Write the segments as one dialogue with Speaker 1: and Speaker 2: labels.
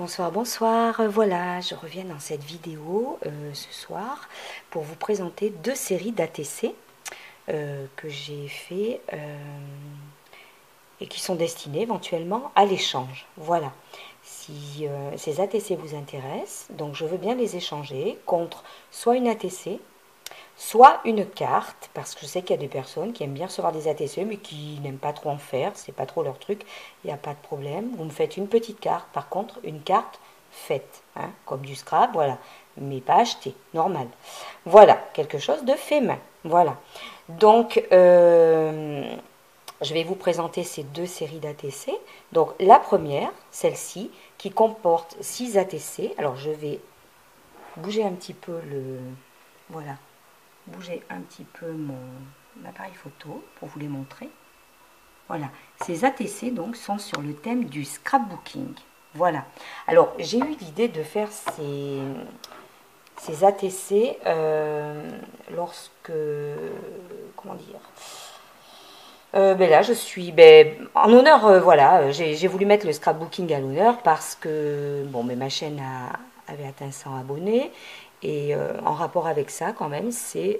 Speaker 1: Bonsoir, bonsoir. Voilà, je reviens dans cette vidéo ce soir pour vous présenter deux séries d'ATC que j'ai fait et qui sont destinées éventuellement à l'échange. Voilà. Si ces ATC vous intéressent, donc je veux bien les échanger contre soit une ATC, soit une carte, parce que je sais qu'il y a des personnes qui aiment bien recevoir des ATC, mais qui n'aiment pas trop en faire, c'est pas trop leur truc, il n'y a pas de problème. Vous me faites une petite carte, par contre, une carte faite, hein, comme du scrap, voilà, mais pas achetée, normal. Voilà, quelque chose de fait main, voilà. Donc, je vais vous présenter ces deux séries d'ATC. Donc, la première, celle-ci, qui comporte 6 ATC. Alors, je vais bouger un petit peu le... Voilà, bouger un petit peu mon appareil photo pour vous les montrer. Voilà, ces ATC donc sont sur le thème du scrapbooking. Voilà. Alors j'ai eu l'idée de faire ces ATC lorsque, comment dire, là je suis en honneur, voilà, j'ai voulu mettre le scrapbooking à l'honneur parce que bon, mais ma chaîne avait atteint 100 abonnés. Et en rapport avec ça, quand même, c'est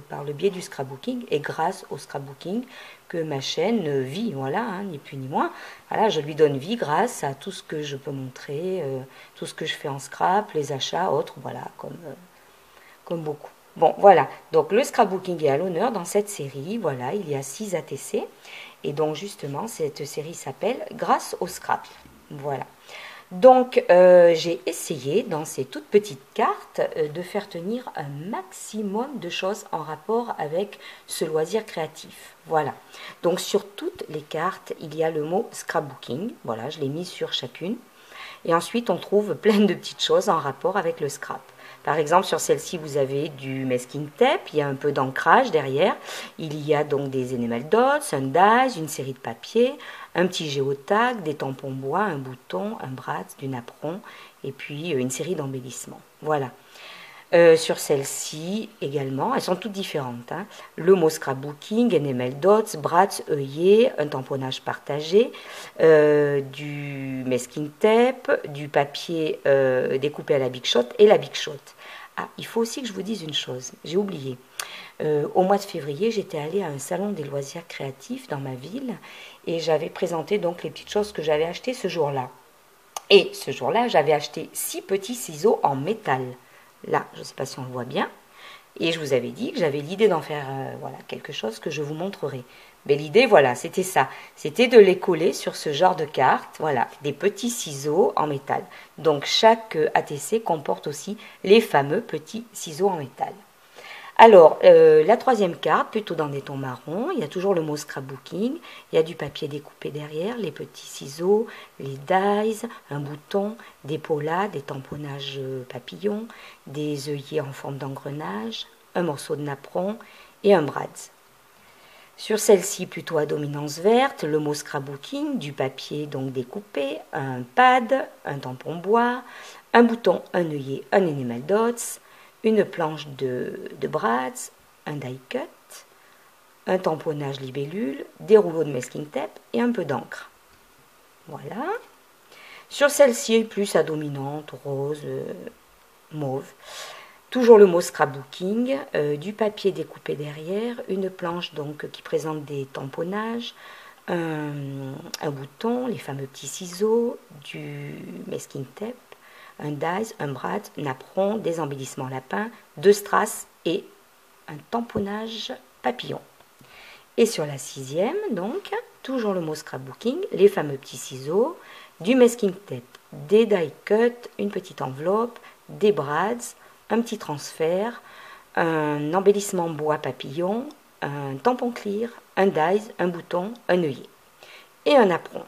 Speaker 1: par le biais du scrapbooking et grâce au scrapbooking que ma chaîne vit, voilà, hein, ni plus ni moins. Voilà, je lui donne vie grâce à tout ce que je peux montrer, tout ce que je fais en scrap, les achats, autres, voilà, comme beaucoup. Bon, voilà, donc le scrapbooking est à l'honneur dans cette série, voilà, il y a 6 ATC. Et donc justement, cette série s'appelle Grâce au scrap. Voilà. Donc, j'ai essayé dans ces toutes petites cartes de faire tenir un maximum de choses en rapport avec ce loisir créatif. Voilà. Donc, sur toutes les cartes, il y a le mot scrapbooking. Voilà, je l'ai mis sur chacune. Et ensuite, on trouve plein de petites choses en rapport avec le scrap. Par exemple, sur celle-ci, vous avez du masking tape, il y a un peu d'ancrage derrière. Il y a donc des enamel dots, un dies, une série de papiers, un petit géotag, des tampons bois, un bouton, un brat, du napperon, et puis une série d'embellissements. Voilà. Sur celle-ci également, elles sont toutes différentes, hein. Le mot scrapbooking, enamel dots, brats, œillets, un tamponnage partagé, du masking tape, du papier découpé à la Big Shot et la Big Shot. Ah, il faut aussi que je vous dise une chose, j'ai oublié. Au mois de février, j'étais allée à un salon des loisirs créatifs dans ma ville et j'avais présenté donc les petites choses que j'avais achetées ce jour-là. Et ce jour-là, j'avais acheté 6 petits ciseaux en métal. Là, je ne sais pas si on le voit bien. Et je vous avais dit que j'avais l'idée d'en faire voilà, quelque chose que je vous montrerai. Mais l'idée, voilà, c'était ça. C'était de les coller sur ce genre de carte. Voilà, des petits ciseaux en métal. Donc chaque ATC comporte aussi les fameux petits ciseaux en métal. Alors, la troisième carte, plutôt dans des tons marrons, il y a toujours le mot scrapbooking, il y a du papier découpé derrière, les petits ciseaux, les dies, un bouton, des polas, des tamponnages papillons, des œillets en forme d'engrenage, un morceau de napperon et un brads. Sur celle-ci, plutôt à dominance verte, le mot scrapbooking, du papier donc découpé, un pad, un tampon bois, un bouton, un œillet, un enamel dots, une planche de brads, un die cut, un tamponnage libellule, des rouleaux de masking tape et un peu d'encre. Voilà. Sur celle-ci, plus à dominante, rose, mauve. Toujours le mot scrapbooking, du papier découpé derrière, une planche donc qui présente des tamponnages, un bouton, les fameux petits ciseaux, du masking tape, un dies, un brat, napperon, des embellissements lapins, 2 strass et un tamponnage papillon. Et sur la 6e, donc, toujours le mot scrapbooking, les fameux petits ciseaux, du masking tape, des die cut, une petite enveloppe, des brads, un petit transfert, un embellissement bois papillon, un tampon clear, un dies, un bouton, un œillet et un apron.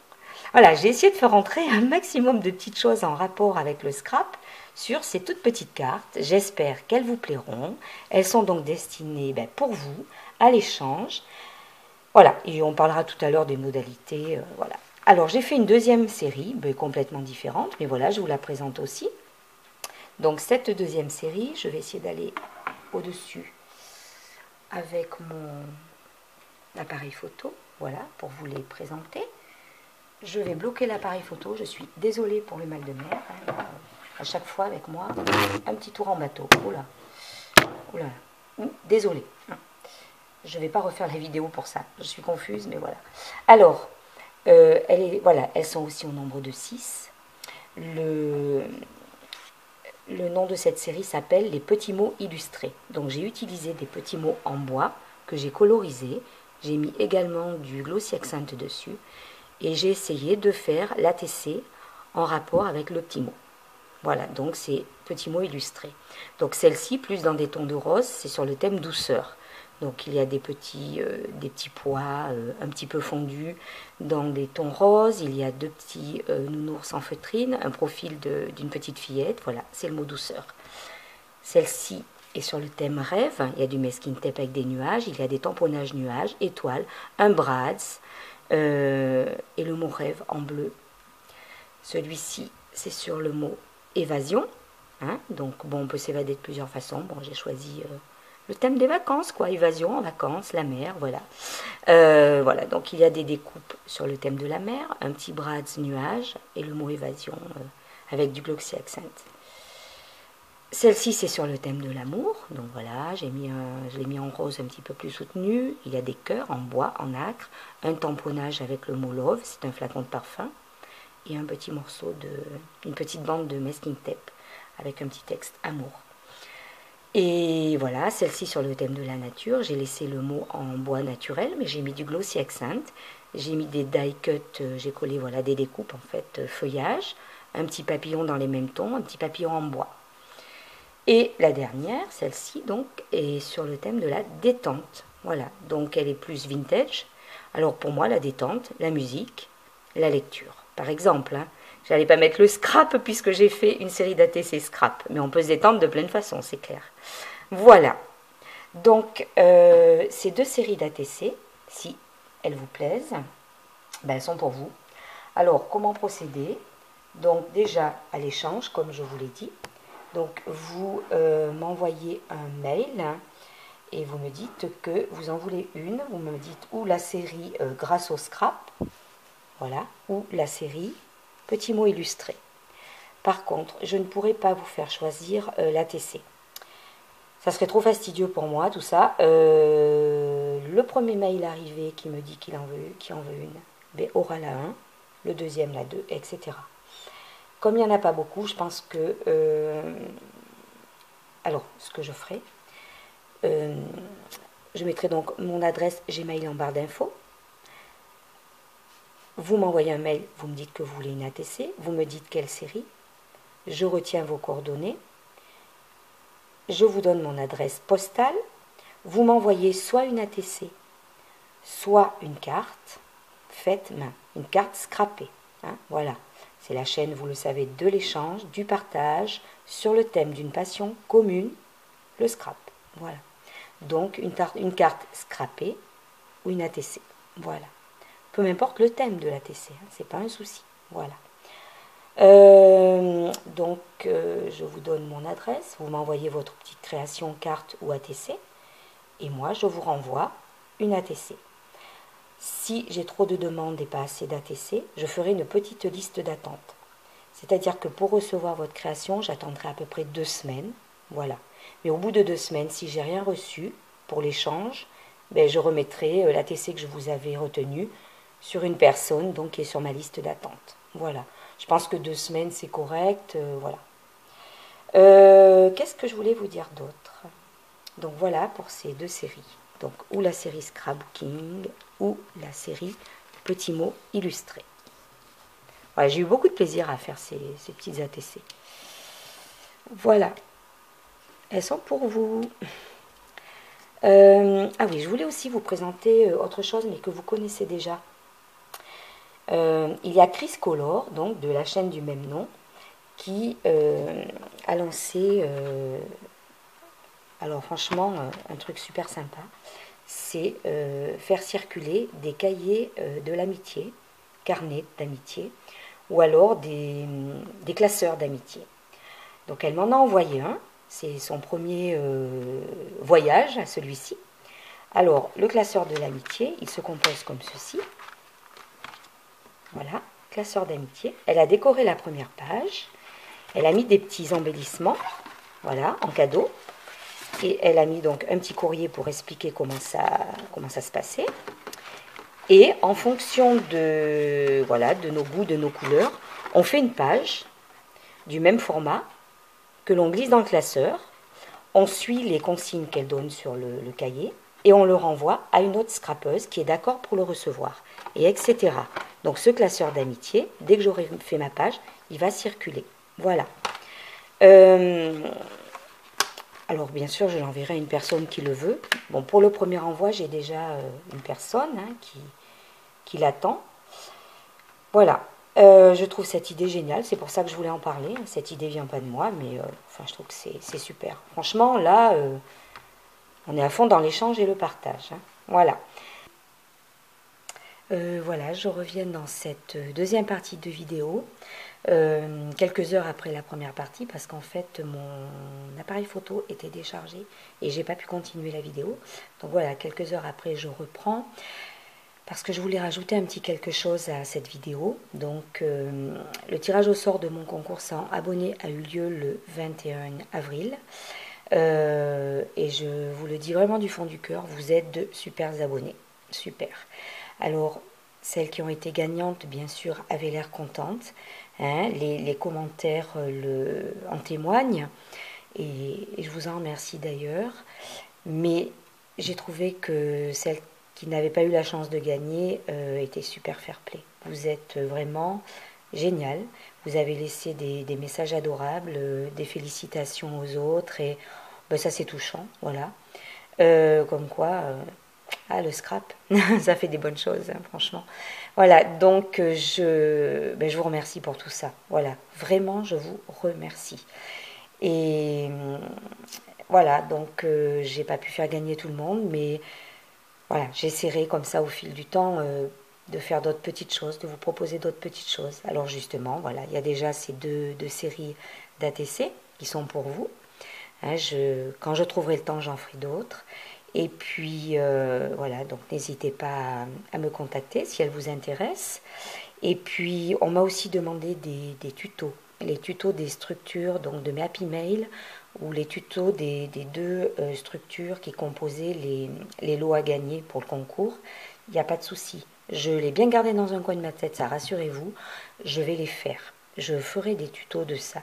Speaker 1: Voilà, j'ai essayé de faire entrer un maximum de petites choses en rapport avec le scrap sur ces toutes petites cartes. J'espère qu'elles vous plairont. Elles sont donc destinées pour vous à l'échange. Voilà, et on parlera tout à l'heure des modalités. Voilà. Alors, j'ai fait une deuxième série, complètement différente, mais voilà, je vous la présente aussi. Donc, cette deuxième série, je vais essayer d'aller au-dessus avec mon appareil photo, voilà, pour vous les présenter. je vais bloquer l'appareil photo. Je suis désolée pour le mal de mer. Hein. À chaque fois avec moi, un petit tour en bateau. Oula, oula, désolée. Je ne vais pas refaire la vidéo pour ça. Je suis confuse, mais voilà. Alors, voilà, elles sont aussi au nombre de 6. Le nom de cette série s'appelle Les petits mots illustrés. Donc j'ai utilisé des petits mots en bois que j'ai colorisés. J'ai mis également du glossy accent dessus. Et j'ai essayé de faire l'ATC en rapport avec le petit mot. Voilà, donc c'est petits mots illustrés. Donc celle-ci, plus dans des tons de rose, c'est sur le thème douceur. Donc il y a des petits pois un petit peu fondus dans des tons roses. Il y a 2 petits nounours en feutrine, un profil d'une petite fillette. Voilà, c'est le mot douceur. Celle-ci est sur le thème rêve. Il y a du masking tape avec des nuages. Il y a des tamponnages nuages, étoiles, un brads et le mot rêve en bleu. Celui-ci, c'est sur le mot évasion. Hein, donc bon, on peut s'évader de plusieurs façons. Bon, j'ai choisi le thème des vacances, quoi, évasion en vacances, la mer, voilà. Voilà, donc il y a des découpes sur le thème de la mer, un petit brads nuage et le mot évasion avec du glossy accent. Celle-ci, c'est sur le thème de l'amour, donc voilà, je l'ai mis en rose un petit peu plus soutenu. Il y a des cœurs en bois, en acre, un tamponnage avec le mot love, c'est un flacon de parfum, et un petit morceau une petite bande de masking tape avec un petit texte amour. Et voilà, celle-ci sur le thème de la nature, j'ai laissé le mot en bois naturel, mais j'ai mis du glossy accent, j'ai mis des die cut, j'ai collé voilà, des découpes en fait, feuillage, un petit papillon dans les mêmes tons, un petit papillon en bois. Et la dernière, celle-ci donc, est sur le thème de la détente. Voilà, donc elle est plus vintage. Alors pour moi, la détente, la musique, la lecture. Par exemple, hein, je n'allais pas mettre le scrap puisque j'ai fait une série d'ATC scrap. Mais on peut se détendre de plein de façons, c'est clair. Voilà. Donc, ces 2 séries d'ATC, si elles vous plaisent, ben, elles sont pour vous. Alors, comment procéder? Donc, déjà, à l'échange, comme je vous l'ai dit. Donc, vous m'envoyez un mail et vous me dites que vous en voulez une. Vous me dites ou la série grâce au scrap, voilà, ou la série petits mots illustrés. Par contre, je ne pourrai pas vous faire choisir l'ATC. Ça serait trop fastidieux pour moi, tout ça. Le premier mail arrivé qui me dit qu'il en veut une, ben, aura la 1, le deuxième la 2, etc. Comme il n'y en a pas beaucoup, je pense que... alors, ce que je ferai, je mettrai donc mon adresse Gmail en barre d'infos. Vous m'envoyez un mail, vous me dites que vous voulez une ATC, vous me dites quelle série, je retiens vos coordonnées, je vous donne mon adresse postale, vous m'envoyez soit une ATC, soit une carte faite main, une carte scrappée. Hein, voilà, c'est la chaîne, vous le savez, de l'échange, du partage, sur le thème d'une passion commune, le scrap. Voilà, donc une carte scrappée ou une ATC. Voilà. Peu m'importe le thème de l'ATC, hein, c'est pas un souci. Voilà. Donc, je vous donne mon adresse, vous m'envoyez votre petite création, carte ou ATC, et moi, je vous renvoie une ATC. Si j'ai trop de demandes et pas assez d'ATC, je ferai une petite liste d'attente. C'est-à-dire que pour recevoir votre création, j'attendrai à peu près 2 semaines. Voilà. Mais au bout de 2 semaines, si j'ai rien reçu pour l'échange, ben, je remettrai l'ATC que je vous avais retenu sur une personne donc, qui est sur ma liste d'attente. Voilà. Je pense que 2 semaines, c'est correct. Voilà. Qu'est-ce que je voulais vous dire d'autre? Donc voilà pour ces 2 séries. Donc ou la série Scrapbooking ou la série Petits mots illustrés. Voilà, j'ai eu beaucoup de plaisir à faire ces petites ATC. Voilà. Elles sont pour vous. Ah oui, je voulais aussi vous présenter autre chose, mais que vous connaissez déjà. Il y a Chris Color, donc de la chaîne du même nom, qui a lancé, alors franchement, un truc super sympa, c'est faire circuler des cahiers de l'amitié, carnets d'amitié, ou alors des classeurs d'amitié. Donc elle m'en a envoyé un, c'est son premier voyage à celui-ci. Alors, le classeur de l'amitié, il se compose comme ceci. Voilà, classeur d'amitié. Elle a décoré la première page. Elle a mis des petits embellissements, voilà, en cadeau. Et elle a mis donc un petit courrier pour expliquer comment ça se passait. Et en fonction de, voilà, de nos goûts, de nos couleurs, on fait une page du même format que l'on glisse dans le classeur. On suit les consignes qu'elle donne sur le cahier et on le renvoie à une autre scrapeuse qui est d'accord pour le recevoir, et etc. Donc ce classeur d'amitié, dès que j'aurai fait ma page, il va circuler. Voilà. Alors bien sûr, je l'enverrai à une personne qui le veut. Bon, pour le premier envoi, j'ai déjà une personne qui l'attend. Voilà. Je trouve cette idée géniale, c'est pour ça que je voulais en parler. Cette idée vient pas de moi, mais enfin, je trouve que c'est super. Franchement, là, on est à fond dans l'échange et le partage, hein. Voilà. Voilà, je reviens dans cette deuxième partie de vidéo, quelques heures après la première partie, parce qu'en fait mon appareil photo était déchargé et j'ai pas pu continuer la vidéo. Donc voilà, quelques heures après je reprends, parce que je voulais rajouter un petit quelque chose à cette vidéo. Donc le tirage au sort de mon concours 100 abonnés a eu lieu le 21 avril. Et je vous le dis vraiment du fond du cœur, vous êtes de super abonnés. Super. Alors, celles qui ont été gagnantes, bien sûr, avaient l'air contentes, hein. Les commentaires en témoignent. Et je vous en remercie d'ailleurs. Mais j'ai trouvé que celles qui n'avaient pas eu la chance de gagner étaient super fair-play. Vous êtes vraiment génial. Vous avez laissé des messages adorables, des félicitations aux autres. Et ben, ça, c'est touchant. Voilà. Comme quoi, le scrap, ça fait des bonnes choses, hein, franchement. Voilà, donc je vous remercie pour tout ça. Voilà, vraiment, je vous remercie. Et voilà, donc j'ai pas pu faire gagner tout le monde, mais voilà, j'essaierai comme ça au fil du temps de faire d'autres petites choses, de vous proposer d'autres petites choses. Alors justement, voilà, il y a déjà ces deux séries d'ATC qui sont pour vous. Hein, quand je trouverai le temps, j'en ferai d'autres. Et puis voilà, donc n'hésitez pas à me contacter si elle vous intéresse. Et puis on m'a aussi demandé des tutos, les tutos des structures, donc de mes Happy Mail, ou les tutos des deux structures qui composaient les lots à gagner pour le concours. Il n'y a pas de souci. Je l'ai bien gardé dans un coin de ma tête, ça, rassurez-vous. Je vais les faire. Je ferai des tutos de ça.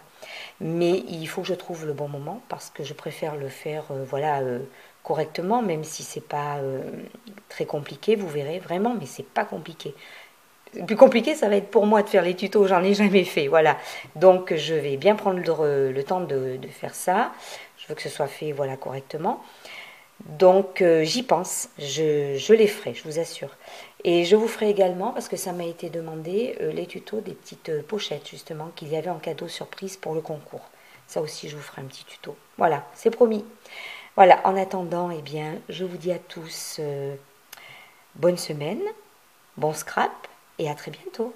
Speaker 1: Mais il faut que je trouve le bon moment, parce que je préfère le faire voilà, correctement, même si c'est pas très compliqué, vous verrez vraiment, mais c'est pas compliqué. Le plus compliqué, ça va être pour moi de faire les tutos, j'en ai jamais fait, voilà. Donc je vais bien prendre le temps de faire ça. Je veux que ce soit fait voilà, correctement. Donc j'y pense, je les ferai, je vous assure. Et je vous ferai également, parce que ça m'a été demandé, les tutos des petites pochettes justement qu'il y avait en cadeau surprise pour le concours. Ça aussi, je vous ferai un petit tuto. Voilà, c'est promis. Voilà, en attendant, eh bien, je vous dis à tous bonne semaine, bon scrap et à très bientôt.